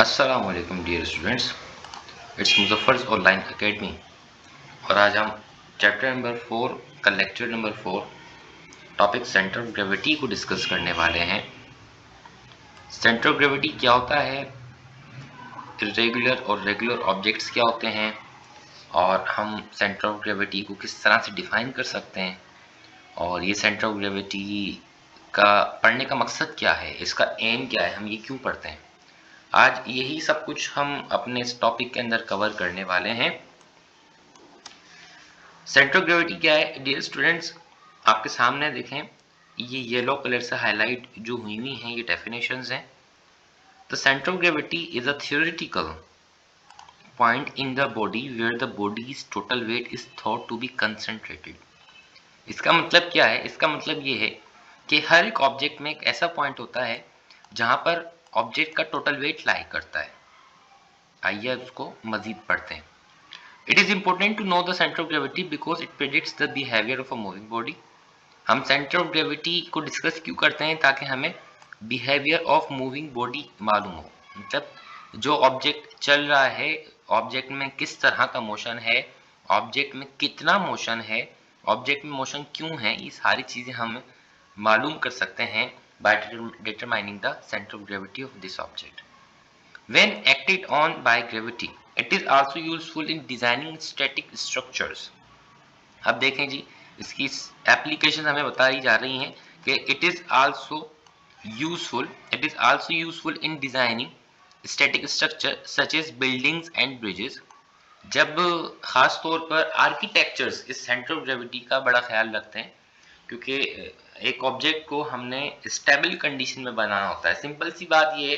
अस्सलाम वालेकुम dear students, it's Muzaffar online academy और आज हम चैप्टर नंबर 4 का lecture number 4 topic centre of gravity को डिस्कस करने वाले हैं। सेंटर ऑफ ग्रेविटी क्या होता है, इरेगुलर और रेगुलर ऑब्जेक्ट्स क्या होते हैं और हम सेंटर ऑफ ग्रेविटी को किस तरह से डिफ़ाइन कर सकते हैं और ये सेंटर ऑफ ग्रेविटी का पढ़ने का मकसद क्या है, इसका एम क्या है, हम ये क्यों पढ़ते हैं। आज यही सब कुछ हम अपने इस टॉपिक के अंदर कवर करने वाले हैं। सेंटर ऑफ ग्रेविटी क्या है डियर स्टूडेंट्स, आपके सामने देखें, ये येलो कलर से हाईलाइट जो हुई हैं ये डेफिनेशंस हैं। The centre of gravity is a theoretical point in the body where the body's total weight is thought to be concentrated. इसका मतलब क्या है, इसका मतलब ये है कि हर एक ऑब्जेक्ट में एक ऐसा पॉइंट होता है जहां पर ऑब्जेक्ट का टोटल वेट लाई करता है। आइए उसको मजीद पढ़ते हैं। It is important to know the center of gravity because it predicts the behavior of a moving body. हम सेंटर ऑफ ग्रेविटी को डिस्कस क्यों करते हैं, ताकि हमें बिहेवियर ऑफ मूविंग बॉडी मालूम हो। मतलब जो ऑब्जेक्ट चल रहा है, ऑब्जेक्ट में किस तरह का मोशन है, ऑब्जेक्ट में कितना मोशन है, ऑब्जेक्ट में मोशन क्यों है, ये सारी चीज़ें हम मालूम कर सकते हैं by determining the centre of gravity of this object. When acted on by gravity, it is also useful in designing static structures. अब देखें जी, इसकी एप्लीकेशन हमें बताई जा रही हैं कि it is also useful in designing static structure such as buildings and bridges. जब खास तौर पर आर्किटेक्चर्स इस सेंटर ऑफ ग्रेविटी का बड़ा ख्याल रखते हैं, क्योंकि एक ऑब्जेक्ट को हमने स्टेबल कंडीशन में बनाना होता है। सिंपल सी बात ये है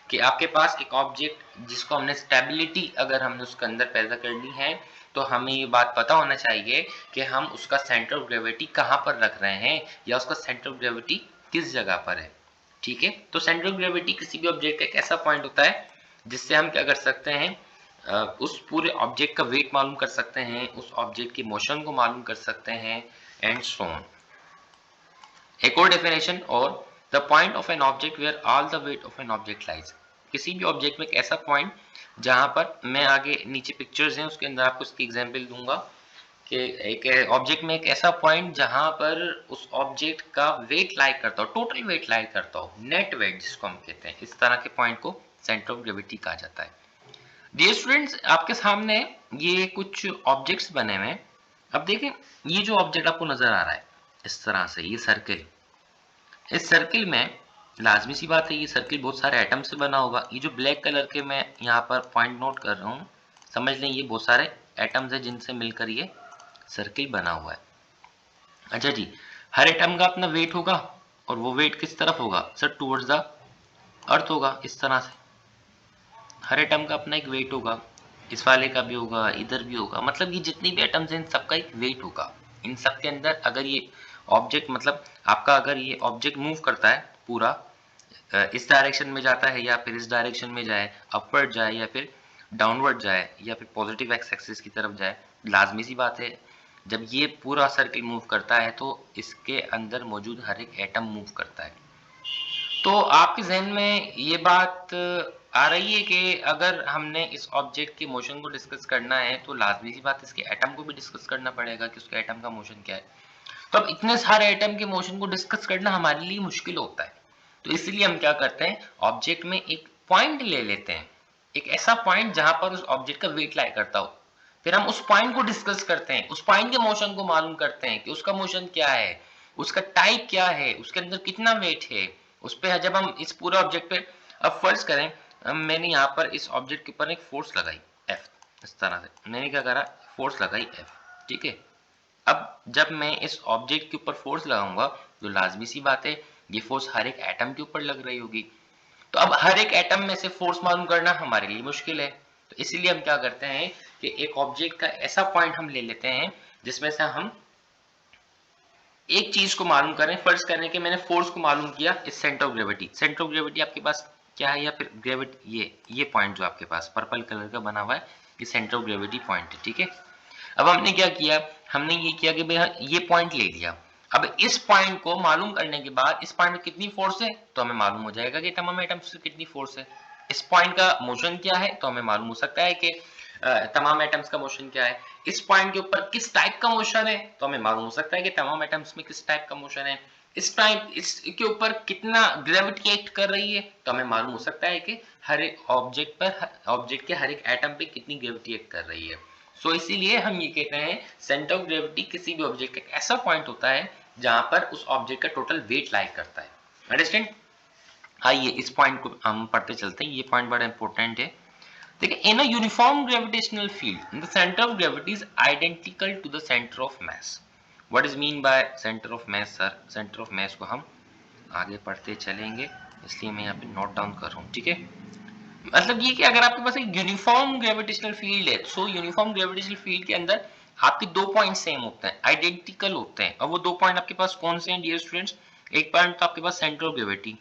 कि आपके पास एक ऑब्जेक्ट जिसको हमने स्टेबिलिटी अगर हमने उसके अंदर पैदा करनी है, तो हमें ये बात पता होना चाहिए कि हम उसका सेंटर ऑफ ग्रेविटी कहाँ पर रख रहे हैं या उसका सेंटर ऑफ ग्रेविटी किस जगह पर है। ठीक है, तो सेंटर ऑफ ग्रेविटी किसी भी ऑब्जेक्ट का एक ऐसा पॉइंट होता है जिससे हम क्या कर सकते हैं, उस पूरे ऑब्जेक्ट का वेट मालूम कर सकते हैं, उस ऑब्जेक्ट की मोशन को मालूम कर सकते हैं एंड सो ऑन। एक और डेफिनेशन, और the point of an object where all the weight of an object lies. किसी भी ऑब्जेक्ट में एक ऐसा पॉइंट जहां पर, मैं आगे नीचे पिक्चर्स हैं उसके अंदर आपको इसकी एग्जांपल दूंगा कि एक ऑब्जेक्ट में एक ऐसा पॉइंट जहां पर उस ऑब्जेक्ट का वेट लाई करता हो, टोटल वेट लाई करता हो, नेट वेट जिसको हम कहते हैं, इस तरह के पॉइंट को सेंटर ऑफ ग्रेविटी कहा जाता है। डियर स्टूडेंट्स, आपके सामने ये कुछ ऑब्जेक्ट्स बने हुए हैं। अब देखें, ये जो ऑब्जेक्ट आपको नजर आ रहा है इस तरह से, ये सर्किल, इस सर्किल में लाजमी सी बात है ये सर्किल बहुत सारे एटम से बना होगा। ये जो ब्लैक कलर के मैं यहाँ पर पॉइंट नोट कर रहा हूँ, समझ लें ये बहुत सारे एटम्स हैं जिनसे मिलकर ये सर्किल बना हुआ है। अच्छा जी, हर एटम का अपना वेट होगा और वो वेट किस तरफ होगा सर, टूवर्ड्स द अर्थ होगा। इस तरह से हर एटम का अपना एक वेट होगा, इस वाले का भी होगा, इधर भी होगा। मतलब ये जितनी भी एटम्स हैं इन सबका एक वेट होगा। इन सब के अंदर अगर ये ऑब्जेक्ट, मतलब आपका अगर ये ऑब्जेक्ट मूव करता है पूरा, इस डायरेक्शन में जाता है या फिर इस डायरेक्शन में जाए, अपवर्ड जाए या फिर डाउनवर्ड जाए या फिर पॉजिटिव एक्स एक्सिस की तरफ जाए, लाजमी सी बात है जब ये पूरा सर्किल मूव करता है तो इसके अंदर मौजूद हर एक एटम मूव करता है। तो आपके जहन में ये बात आ रही है कि अगर हमने इस ऑब्जेक्ट के मोशन को डिस्कस करना है तो लाजमी सी बात इसके एटम को भी डिस्कस करना पड़ेगा कि उसके एटम का मोशन क्या है। तो अब इतने सारे एटम के मोशन को डिस्कस करना हमारे लिए मुश्किल होता है, तो इसलिए हम क्या करते हैं, ऑब्जेक्ट में एक पॉइंट ले लेते हैं, एक ऐसा पॉइंट जहां पर उस ऑब्जेक्ट का वेट लाई करता हो। फिर हम उस पॉइंट को डिस्कस करते हैं, उस पॉइंट के मोशन को मालूम करते हैं कि उसका मोशन क्या है, उसका टाइप क्या है, उसके अंदर कितना वेट है। उस पर जब हम इस पूरे ऑब्जेक्ट पे, अब फर्ज करें मैंने यहाँ पर इस ऑब्जेक्ट के ऊपर एक फोर्स लगाई एफ, इस तरह से मैंने क्या करा, फोर्स लगाई एफ। ठीक है, अब जब मैं इस ऑब्जेक्ट के ऊपर फोर्स लगाऊंगा तो लाजमी सी बात है ये फोर्स हर एक एटम के ऊपर लग रही होगी। तो अब हर एक एटम में से फोर्स मालूम करना हमारे लिए मुश्किल है, तो इसीलिए हम क्या करते हैं कि एक ऑब्जेक्ट का ऐसा पॉइंट हम ले लेते हैं जिसमें से हम एक चीज को मालूम करें। फर्ज करें कि मैंने फोर्स को मालूम किया इस centre of gravity. Centre of gravity आपके पास क्या है, या फिर ग्रेविटी, ये पॉइंट जो आपके पास पर्पल कलर का बना हुआ है, ये सेंटर ऑफ ग्रेविटी पॉइंट है। ठीक है, अब हमने क्या किया, हमने ये किया कि भाई ये पॉइंट ले लिया। अब इस पॉइंट को मालूम करने के बाद इस पॉइंट में कितनी फोर्स है तो हमें मालूम हो जाएगा कि तमाम एटम्स से कितनी फोर्स है। इस पॉइंट का मोशन क्या है, तो हमें मालूम हो सकता है कि तमाम एटम्स का मोशन क्या है। इस पॉइंट के ऊपर किस टाइप का मोशन है, तो हमें मालूम हो सकता है कि तमाम एटम्स में किस टाइप का मोशन है। इसके ऊपर कितना ग्रेविटी एक्ट कर रही है, तो हमें मालूम हो सकता है कि हर एक ऑब्जेक्ट के हर एक एटम पे कितनी ग्रेविटी एक्ट कर रही है। सो इसीलिए हम ये कहते हैं सेंटर ऑफ ग्रेविटी किसी भी ऑब्जेक्ट का ऐसा पॉइंट होता है जहां पर उस ऑब्जेक्ट का टोटल वेट लाई करता है। अंडरस्टैंड? आइए इस पॉइंट को हम पढ़ते चलते हैं, ये पॉइंट बड़ा इंपॉर्टेंट है। देखिए, in a uniform gravitational field the centre of gravity is identical to the centre of mass. What is mean by centre of mass sir? Centre of mass को हम आगे पढ़ते चलेंगे, इसलिए मैं यहाँ पे नोट डाउन कर रहा हूँ, ठीक है। मतलब ये कि अगर आपके पास एक यूनिफॉर्म ग्रेविटेशनल फील्ड है, सो यूनिफॉर्म ग्रेविटेशनल फील्ड के अंदर आपके दो पॉइंट सेम होते हैं, आइडेंटिकल होते हैं। और वो दो पॉइंट आपके पास कौन से हैं डियर स्टूडेंट्स? एक पॉइंट तो आपके पास सेंटर ऑफ ग्रेविटी,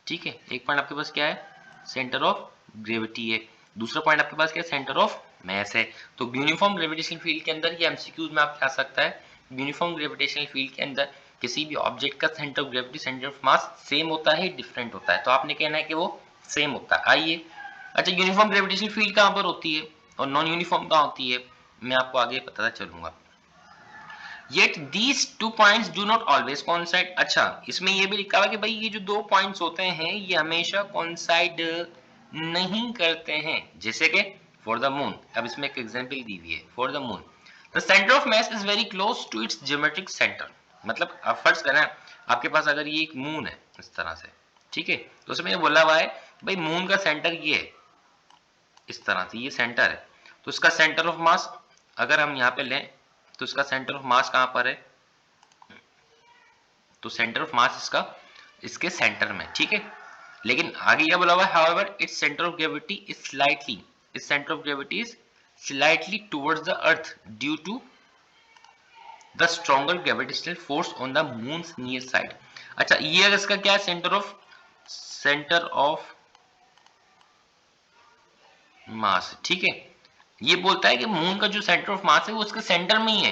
ठीक है, एक पॉइंट आपके पास क्या है? सेंटर ऑफ ग्रेविटी है। दूसरा पॉइंट आपके पास क्या है? सेंटर ऑफ मास है। तो यूनिफॉर्म ग्रेविटेशनल फील्ड के अंदर ये एमसीक्यूज में आपके आ सकता है, यूनिफॉर्म ग्रेविटेशनल फील्ड के अंदर किसी भी ऑब्जेक्ट का centre of gravity, centre of mass same होता है, डिफरेंट होता है? तो आपने कहना है कि वो सेम होता है। आइए, अच्छा यूनिफॉर्म ग्रेविटेशनल फील्ड कहाँ पर होती है और नॉन यूनिफॉर्म कहाँ होती है, मैं आपको आगे बताता चलूंगा। Yet these two points do not always coincide। अच्छा, इसमें ये भी लिखा हुआ है कि भाई ये जो दो पॉइंट्स होते हैं ये हमेशा coincide नहीं करते हैं। जैसे कि फॉर द मून, अब इसमें एक एग्जांपल दी हुई है, for the moon the centre of mass is very close to its geometric centre. मतलब आप फर्ज करें आपके पास अगर ये एक मून है इस तरह से, ठीक है, तो उसमें ये बोला हुआ है भाई मून का सेंटर ये है, इस तरह से ये सेंटर है, तो इसका सेंटर ऑफ मास अगर हम यहाँ पे लें तो इसका सेंटर ऑफ मास कहां पर है, तो सेंटर ऑफ मास इसका इसके सेंटर में, ठीक है। लेकिन आगे क्या बोला हुआ है, however its centre of gravity is slightly, its centre of gravity is slightly towards the earth due to the stronger gravitational force on the moon's near side. अच्छा, ये इसका क्या है? सेंटर ऑफ मास, ठीक है। ये बोलता है कि मून का जो सेंटर ऑफ मास है वो उसके सेंटर में ही है,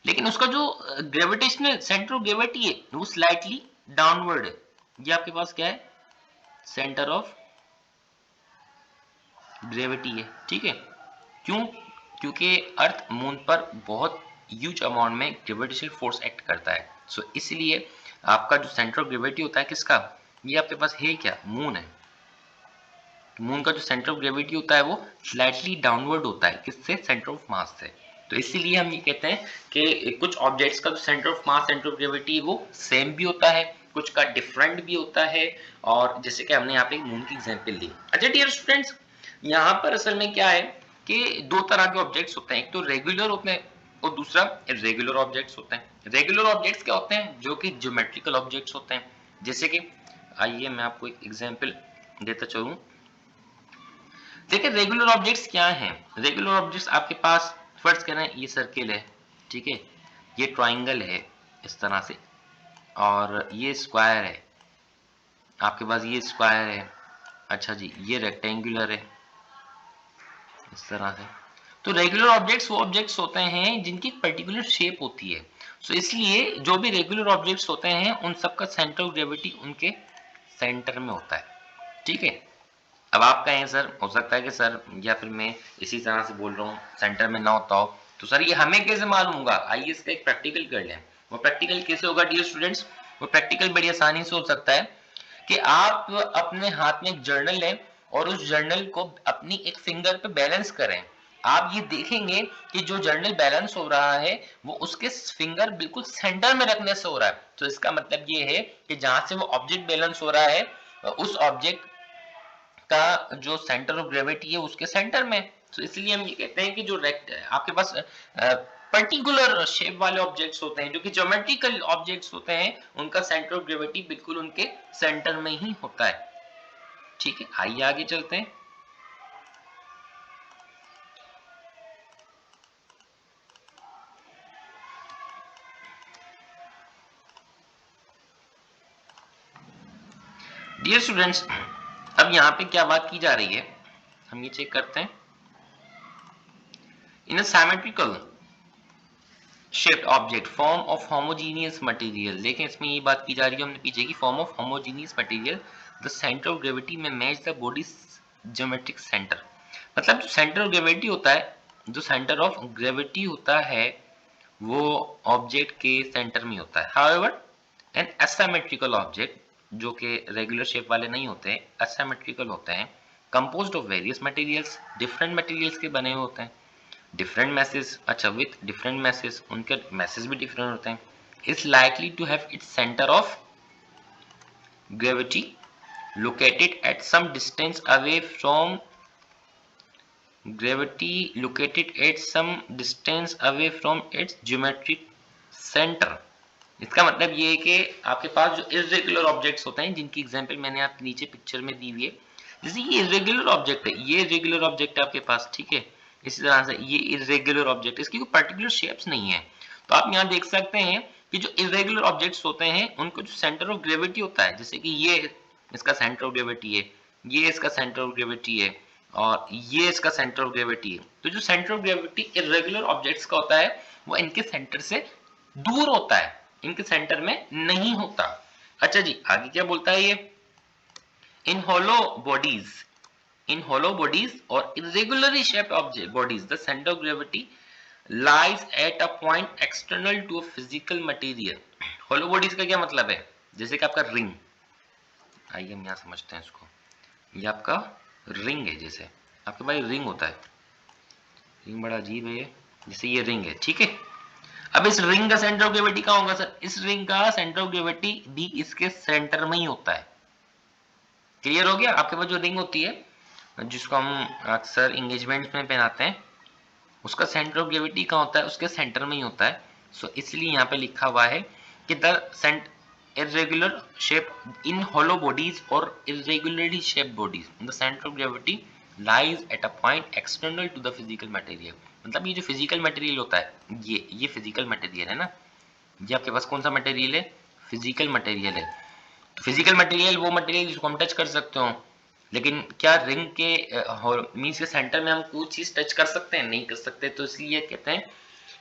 लेकिन उसका जो ग्रेविटेशनल सेंटर ऑफ ग्रेविटी है वो स्लाइटली डाउनवर्ड है। ये आपके पास क्या है? सेंटर ऑफ ग्रेविटी है, ठीक है। क्यों? क्योंकि अर्थ मून पर बहुत ह्यूज अमाउंट में ग्रेविटेशनल फोर्स एक्ट करता है। सो इसलिए आपका जो सेंटर ऑफ ग्रेविटी होता है किसका, ये आपके पास है क्या? मून है। मून का जो सेंटर ऑफ ग्रेविटी होता है वो स्लाइटली डाउनवर्ड होता है, किससे? सेंटर ऑफ मास से। तो इसीलिए हम ये कहते हैं कि कुछ ऑब्जेक्ट्स का जो centre of mass, centre of gravity वो सेम भी होता है, कुछ का डिफरेंट भी होता है। और जैसे कि हमने यहाँ पे मून की एग्जांपल दी। अच्छा डियर स्टूडेंट्स, यहाँ पर असल में क्या है कि दो तरह के ऑब्जेक्ट्स होते हैं, एक तो रेगुलर होते हैं और दूसरा इर्रेगुलर ऑब्जेक्ट्स होते हैं। रेगुलर ऑब्जेक्ट्स क्या होते हैं? जो कि ज्योमेट्रिकल ऑब्जेक्ट्स होते हैं। जैसे कि आइए मैं आपको एक एग्जांपल देता चलूं। देखिए रेगुलर ऑब्जेक्ट्स क्या हैं? रेगुलर ऑब्जेक्ट्स आपके पास फर्ज करें ये सर्किल है, ठीक है, ये ट्राइंगल है इस तरह से, और ये स्क्वायर है, आपके पास ये स्क्वायर है, अच्छा जी ये रेक्टेंगुलर है इस तरह से। तो रेगुलर ऑब्जेक्ट्स वो ऑब्जेक्ट्स होते हैं जिनकी पर्टिकुलर शेप होती है। सो इसलिए जो भी रेगुलर ऑब्जेक्ट्स होते हैं उन सबका सेंटर ऑफ ग्रेविटी उनके सेंटर में होता है, ठीक है। अब आप कहें सर, हो सकता है कि सर या फिर मैं इसी तरह से बोल रहा हूँ सेंटर में ना होता हो, तो सर ये हमें कैसे मालूम होगा? आइए इसका एक प्रैक्टिकल कर लें। वो प्रैक्टिकल कैसे होगा डियर स्टूडेंट्स? वो प्रैक्टिकल बड़ी आसानी से हो सकता है कि आप अपने हाथ में एक जर्नल लें और उस जर्नल को अपनी एक फिंगर पे बैलेंस करें। आप ये देखेंगे कि जो जर्नल बैलेंस हो रहा है वो उसके फिंगर बिल्कुल सेंटर में रखने से हो रहा है। तो इसका मतलब ये है कि जहां से वो ऑब्जेक्ट बैलेंस हो रहा है उस ऑब्जेक्ट का जो सेंटर ऑफ ग्रेविटी है उसके सेंटर में। तो इसलिए हम ये कहते हैं कि जो आपके पास पर्टिकुलर शेप वाले ऑब्जेक्ट्स होते हैं जो कि ज्योमेट्रिकल ऑब्जेक्ट्स होते हैं उनका सेंटर ऑफ ग्रेविटी बिल्कुल उनके सेंटर में ही होता है, ठीक है। आइए आगे चलते हैं। डियर स्टूडेंट्स, अब यहाँ पे क्या बात की जा रही है हम ये चेक करते हैं। In a symmetrical shaped object form of homogeneous material। देखें इसमें ये बात की जा रही है हमने पीछे की, form of homogeneous material the centre of gravity में match the body geometric centre. मतलब जो सेंटर ऑफ ग्रेविटी होता है, जो सेंटर ऑफ ग्रेविटी होता है वो ऑब्जेक्ट के सेंटर में होता है। हाउएवर एन एसिमेट्रिकल ऑब्जेक्ट, जो कि रेगुलर शेप वाले नहीं होते हैं, एसिमेट्रिकल होते हैं, composed of various materials, different materials के बने हुए होते हैं, डिफरेंट मैसेज, अच्छा विथ डिफरेंट मैसेज, उनके मैसेज भी डिफरेंट होते हैं, is likely to have its centre of gravity located at some distance away from its geometric center। इसका मतलब ये है कि आपके पास जो इर्रेगुलर ऑब्जेक्ट्स होते हैं, जिनकी एग्जांपल मैंने आपके नीचे पिक्चर में दी हुई है, जैसे ये इर्रेगुलर ऑब्जेक्ट है, ये इर्रेगुलर ऑब्जेक्ट है आपके पास, ठीक है। इसी तरह से ये इर्रेगुलर ऑब्जेक्ट, इसकी कोई पर्टिकुलर शेप्स नहीं है। तो आप यहाँ देख सकते हैं कि जो इरेगुलर ऑब्जेक्ट्स होते हैं उनको जो सेंटर ऑफ ग्रेविटी होता है, जैसे कि ये इसका सेंटर ऑफ ग्रेविटी है, ये इसका सेंटर ऑफ ग्रेविटी है, और ये इसका सेंटर ऑफ ग्रेविटी है। तो जो centre of gravity irregular objects का होता है वो इनके सेंटर से दूर होता है, इनके सेंटर में नहीं होता। अच्छा जी, आगे क्या बोलता है ये, इन hollow bodies or irregularly shaped object bodies the center of gravity lies at a point external to a physical material। hollow bodies का क्या मतलब है, जैसे कि आपका रिंग, आइए हम यहाँ समझते हैं इसको। ये आपका रिंग है, जैसे आपके पास रिंग होता है, रिंग बड़ा अजीब है, जैसे ये रिंग है, ठीक है। अब इस रिंग का सेंटर ऑफ ग्रेविटी कहाँ होगा सर, इस रिंग का सेंटर ऑफ ग्रेविटी भी इसके सेंटर में ही होता है। क्लियर हो गया। आपके पास जो रिंग होती है जिसको हम अक्सर एंगेजमेंट्स में पहनाते हैं, उसका सेंटर ऑफ ग्रेविटी कहाँ होता है, उसके सेंटर में ही होता है। सो इसलिए यहाँ पे लिखा हुआ है कि the irregular shape in hollow bodies or irregularly shaped bodies the center of gravity lies at a point external to the physical material। मतलब ये जो फिजिकल मटेरियल होता है, ये फिजिकल मटेरियल है ना, ये आपके पास कौन सा मटेरियल है, फिजिकल मटेरियल है। तो फिजिकल मटेरियल वो मटेरियल जिसको हम टच कर सकते हो, लेकिन क्या रिंग के मीन्स के सेंटर में हम कोई चीज टच कर सकते हैं, नहीं कर सकते। तो इसलिए कहते हैं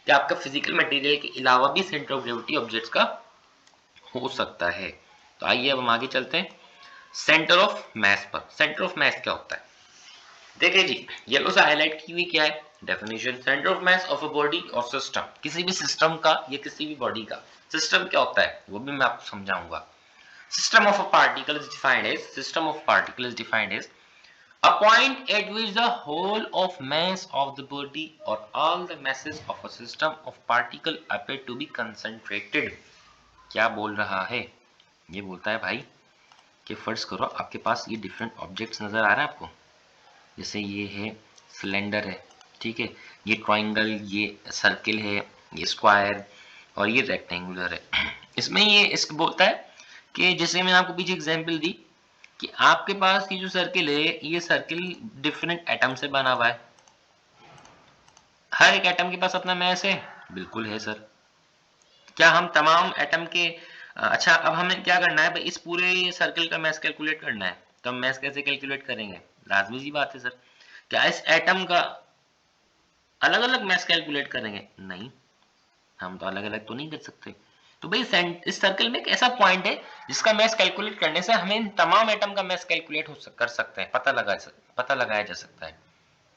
कि आपका फिजिकल मटेरियल के अलावा भी सेंटर ऑफ ग्रेविटी ऑब्जेक्ट्स का हो सकता है। तो आइए अब हम आगे चलते हैं सेंटर ऑफ मैस पर। सेंटर ऑफ मैस क्या होता है, देखिए जी, येलो से हाईलाइट की हुई क्या है definition, centre of mass of a body और सिस्टम, किसी भी सिस्टम का या किसी भी बॉडी का सिस्टम क्या होता है वो भी मैं आपको समझाऊंगा। System of a particle is defined as a point at which the whole of mass of the body or all the masses of a system of particle appear to be concentrated। क्या बोल रहा है, ये बोलता है भाई कि फर्ज करो आपके पास ये डिफरेंट ऑब्जेक्ट्स नजर आ रहा है आपको, जैसे ये है सिलेंडर है, ठीक है, ये ट्राइंगल, ये सर्किल है, ये स्क्वायर और ये रेक्टेंगुलर है। इसमें ये इसको बोलता है कि जैसे मैंने आपको पीछे एग्जांपल दी कि आपके पास ये जो सर्किल है, ये सर्किल डिफरेंट एटम से बना हुआ है। हर एक एटम के पास अपना मैस है, बिल्कुल है सर। क्या हम तमाम एटम के अच्छा, अब हमें क्या करना है भाई, इस पूरे सर्किल का मैस कैलकुलेट करना है, तो हम मैस कैसे कैलकुलेट करेंगे, लाजमी सी बात है सर। क्या इस एटम का अलग अलग मैस कैलकुलेट करेंगे, नहीं, हम तो अलग अलग तो नहीं कर सकते। तो भाई इस सर्कल में एक ऐसा पॉइंट है जिसका मैस कैलकुलेट करने से हमें इन तमाम एटम का मैस कैलकुलेट कर सकते हैं, पता लगाया जा सकता है।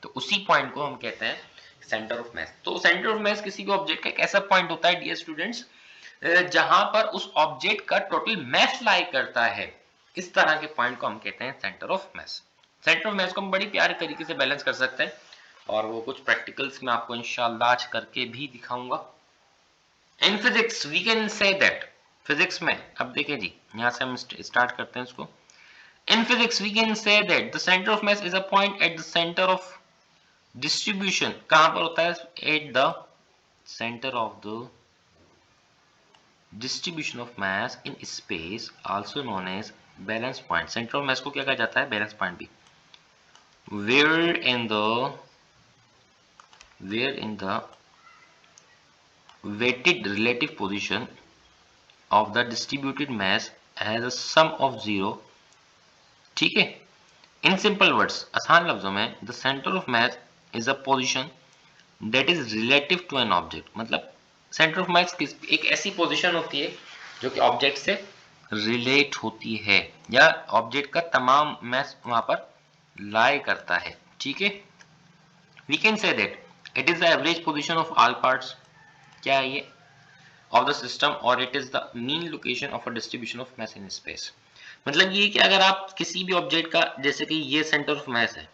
तो उसी पॉइंट को हम कहते हैं सेंटर ऑफ मैस। तो सेंटर ऑफ मैस किसी भी ऑब्जेक्ट का एक ऐसा पॉइंट होता है डियर स्टूडेंट्स, जहां पर उस ऑब्जेक्ट का टोटल मैस लाई करता है। इस तरह के पॉइंट को हम कहते हैं centre of mess. Centre of mass को हम बड़ी प्यारे तरीके से बैलेंस कर सकते हैं, और वो कुछ प्रैक्टिकल्स में आपको इंशाल्लाह आज करके भी दिखाऊंगा। In physics we can say that, physics में अब देखिए जी, यहां से हम स्टार्ट करते हैं इसको। In physics we can say that the centre of mass is a point at the centre of distribution. कहां पर होता है, at the centre of the distribution of mass in space, also known as balance point. Centre of mass को क्या कहा जाता है, balance point भी। Where in the weighted relative position of the distributed mass has a sum of zero। ठीक है, in simple words, आसान लफ्जों में, the centre of mass is a position that is relative to an object. मतलब centre of mass एक ऐसी position होती है जो कि ऑब्जेक्ट से रिलेट होती है या ऑब्जेक्ट का तमाम मैस वहां पर लाई करता है, ठीक है। We can say that it is the average position of all parts, क्या है ये, ऑफ द सिस्टम, और it is the mean location of a distribution of mass in space. मतलब ये कि अगर आप किसी भी ऑब्जेक्ट का, जैसे कि ये सेंटर ऑफ मास है,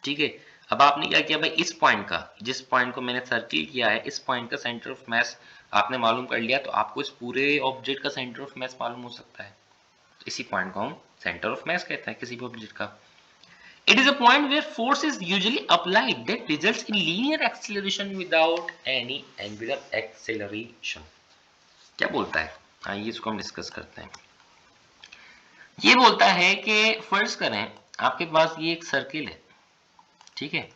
ठीक है, अब आपने क्या किया भाई, इस पॉइंट का, जिस पॉइंट को मैंने सर्किल किया है, इस पॉइंट का सेंटर ऑफ मास आपने मालूम कर लिया, तो आपको इस पूरे ऑब्जेक्ट का सेंटर ऑफ मास मालूम हो सकता है। इसी पॉइंट को हम सेंटर ऑफ मास कहते हैं किसी भी ऑब्जेक्ट का। It is a point where force is usually applied that results in linear acceleration without any angular acceleration। क्या बोलता है, आइए इसको हम डिस्कस करते हैं। ये बोलता है कि फर्ज करें आपके पास ये एक सर्किल है, ठीक है,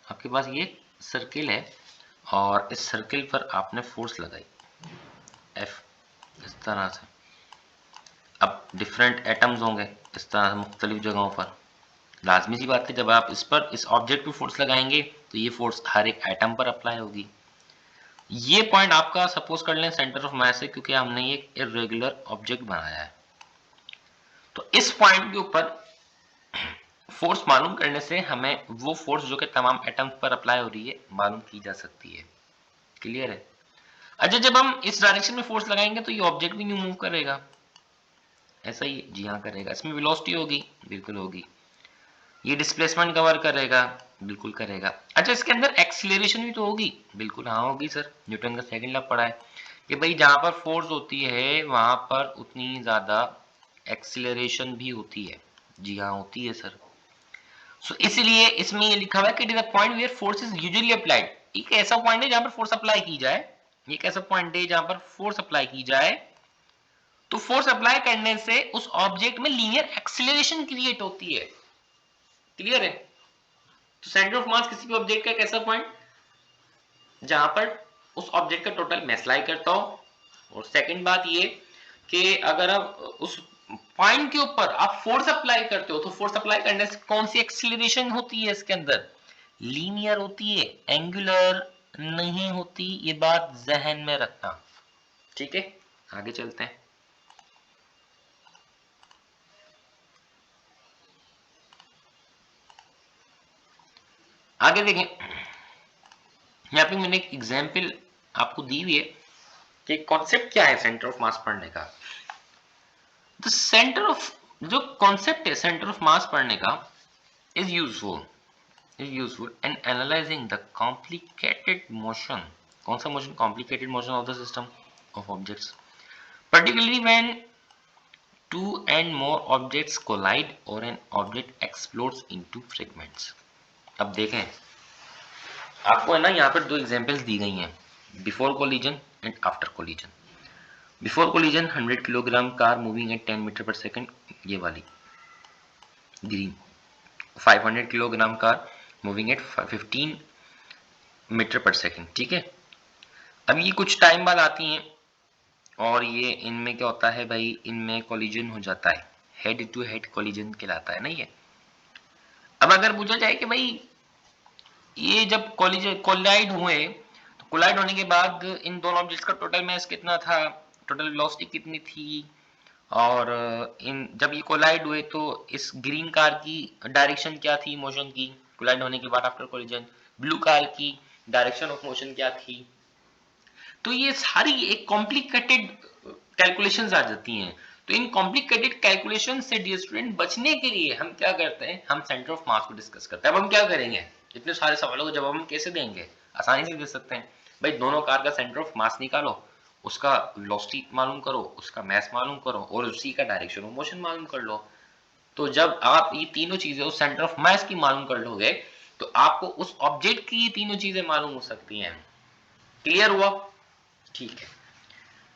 आपके पास ये सर्किल है और इस सर्किल पर आपने फोर्स लगाई F इस तरह से। अब डिफरेंट एटम्स होंगे इस तरह से मुख्तलिफ जगहों पर, लाजमी सी बात है जब आप इस पर, इस ऑब्जेक्ट पर फोर्स लगाएंगे तो ये फोर्स हर एक एटम पर अप्लाई होगी। ये पॉइंट आपका सपोज कर लें सेंटर ऑफ मास है, क्योंकि हमने ये इर्रेगुलर ऑब्जेक्ट बनाया है। तो इस पॉइंट के ऊपर फोर्स मालूम करने से हमें वो फोर्स जो कि तमाम एटम्स पर अप्लाई हो रही है मालूम की जा सकती है। क्लियर है। अच्छा, जब हम इस डायरेक्शन में फोर्स लगाएंगे तो ये ऑब्जेक्ट भी नहीं मूव करेगा, ऐसा ही, जी हाँ करेगा। इसमें वेलोसिटी होगी, बिल्कुल होगी। ये डिस्प्लेसमेंट कवर करेगा, बिल्कुल करेगा। अच्छा, इसके अंदर एक्सीलरेशन भी तो होगी, बिल्कुल हाँ होगी सर, न्यूटन का सेकंड लॉ पढ़ा है कि भाई जहां पर फोर्स होती है वहां पर उतनी ज्यादा एक्सीलरेशन भी होती है, जी हाँ होती है सर। सो इसलिए इसमें ये लिखा हुआ है कि it is a point where force is usually applied. एक ऐसा पॉइंट है जहां पर फोर्स अप्लाई की जाए, एक ऐसा पॉइंट है जहां पर फोर्स अप्लाई की जाए, तो फोर्स अप्लाई करने से उस ऑब्जेक्ट में लीनियर एक्सीलरेशन क्रिएट होती है। क्लियर है। तो सेंटर ऑफ मास किसी भी ऑब्जेक्ट का एक ऐसा पॉइंट जहां पर उस ऑब्जेक्ट का टोटल मास लाई करता हो। और सेकंड बात ये कि अगर आप उस पॉइंट के ऊपर आप फोर्स अप्लाई करते हो, तो फोर्स अप्लाई करने से कौन सी एक्सीलरेशन होती है इसके अंदर, लीनियर होती है, एंगुलर नहीं होती। ये बात जहन में रखना, ठीक है। आगे चलते हैं। आगे देखें, यहाँ पे मैंने एक एग्जाम्पल आपको दी हुई है कि कॉन्सेप्ट क्या है सेंटर ऑफ मास पढ़ने का। तो सेंटर ऑफ, जो कॉन्सेप्ट है सेंटर ऑफ मास पढ़ने का, is useful in analysing the complicated motion. कौन सा motion, complicated motion of the system of objects, particularly when two and more objects collide or an object explodes into fragments। अब देखें, आपको है ना यहाँ पर दो एग्जांपल्स दी गई हैं, before collision and after collision. Before collision 100 kilogram car moving at 10 metre per second, ये वाली green. 500 kilogram car moving at 15 metre per second, ठीक है। अब ये कुछ टाइम बाद आती हैं और ये इनमें क्या होता है भाई, इनमें कोलिजन हो जाता है, हेड टू हेड कोलिजन कहलाता है ना ये। अब अगर पूछा जाए कि भाई ये जब कोलाइड हुए, तो कोलाइड होने के बाद इन दोनों ऑब्जेक्ट्स का टोटल मास कितना था, टोटल वेलोसिटी कितनी थी, और इन जब ये कोलाइड हुए तो इस ग्रीन कार की डायरेक्शन क्या थी मोशन की कोलाइड होने के बाद आफ्टर कोलिजन, ब्लू कार की डायरेक्शन ऑफ मोशन क्या थी। तो ये सारी एक कॉम्प्लिकेटेड कैलकुलेशंस आ जाती हैं। तो इन कॉम्प्लिकेटेड कैलकुलेशन से डियर स्टूडेंट बचने के लिए हम क्या करते हैं, हम सेंटर ऑफ मास को डिस्कस करते हैं। अब हम क्या करेंगे, इतने सारे सवालों को जवाब हम कैसे देंगे, आसानी से दे सकते हैं। भाई दोनों कार का सेंटर ऑफ मास निकालो, उसका वेलोसिटी मालूम करो, उसका मास मालूम करो और उसी का डायरेक्शन ऑफ मोशन मालूम कर लो। तो जब आप ये तीनों चीजें उस सेंटर ऑफ मास की मालूम कर लोगे, तो आपको उस ऑब्जेक्ट की ये तीनों चीजें मालूम हो सकती हैं। क्लियर हुआ, ठीक है।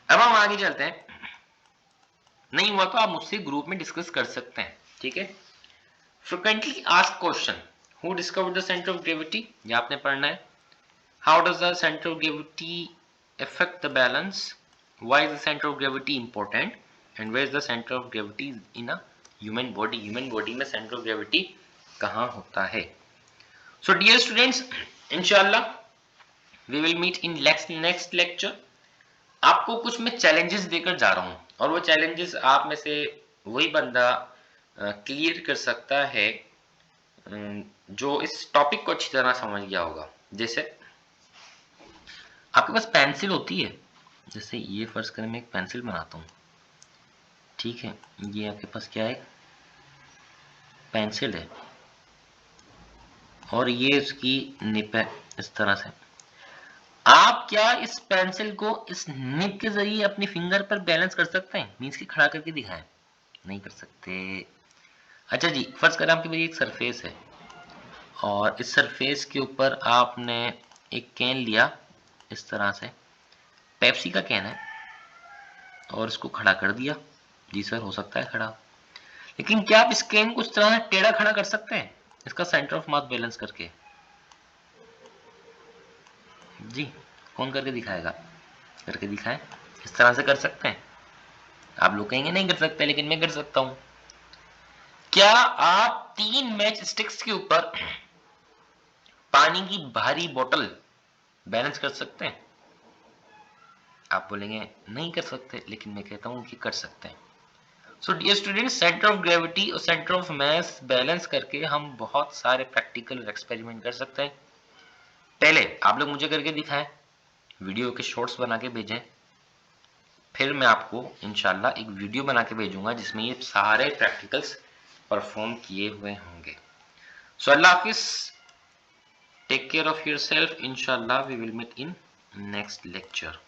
अब हम आगे चलते हैं। नहीं हुआ तो आप मुझसे ग्रुप में डिस्कस कर सकते हैं, ठीक है। Frequently asked question, who discovered the centre of gravity, ये आपने पढ़ना है। How does the centre of gravity affect the balance, why is the centre of gravity important, and where is the centre of gravity in a human body, human body में centre of gravity कहाँ होता है। So dear students, इंशाल्लाह we will meet in next lecture. आपको कुछ मैं challenges देकर जा रहा हूं, और वो चैलेंजेस आप में से वही बंदा क्लियर कर सकता है जो इस टॉपिक को अच्छी तरह समझ गया होगा। जैसे आपके पास पेंसिल होती है, जैसे ये फर्ज करें मैं एक पेंसिल बनाता हूँ, ठीक है, ये आपके पास क्या है, पेंसिल है, और ये इसकी निप है इस तरह से। आप क्या इस पेंसिल को इस निप के जरिए अपनी फिंगर पर बैलेंस कर सकते हैं, मीन्स की खड़ा करके दिखाएं? नहीं कर सकते। अच्छा जी, फर्ज करें आपके पास एक सरफेस है और इस सरफेस के ऊपर आपने एक कैन लिया इस तरह से, पेप्सी का कैन है, और इसको खड़ा कर दिया। जी सर, हो सकता है खड़ा, लेकिन क्या आप इस कैन को इस तरह से टेढ़ा खड़ा कर सकते हैं इसका सेंटर ऑफ मास बैलेंस करके? जी, कौन करके दिखाएगा? करके दिखाएं। इस तरह से कर सकते हैं? आप लोग कहेंगे नहीं कर सकते, लेकिन मैं कर सकता हूं। क्या आप 3 मैच स्टिक्स के ऊपर पानी की भारी बोतल बैलेंस कर सकते हैं? आप बोलेंगे नहीं कर सकते, लेकिन मैं कहता हूं कि कर सकते हैं। So dear students, centre of gravity और सेंटर ऑफ मास बैलेंस करके हम बहुत सारे प्रैक्टिकल एक्सपेरिमेंट कर सकते हैं। पहले आप लोग मुझे करके दिखाएं, वीडियो के शॉर्ट्स बना के भेजें, फिर मैं आपको इंशाल्लाह एक वीडियो बना के भेजूंगा जिसमें ये सारे प्रैक्टिकल्स परफॉर्म किए हुए होंगे। सो अल्लाह हाफिज, टेक केयर ऑफ योरसेल्फ, इंशाल्लाह we will meet in next lecture.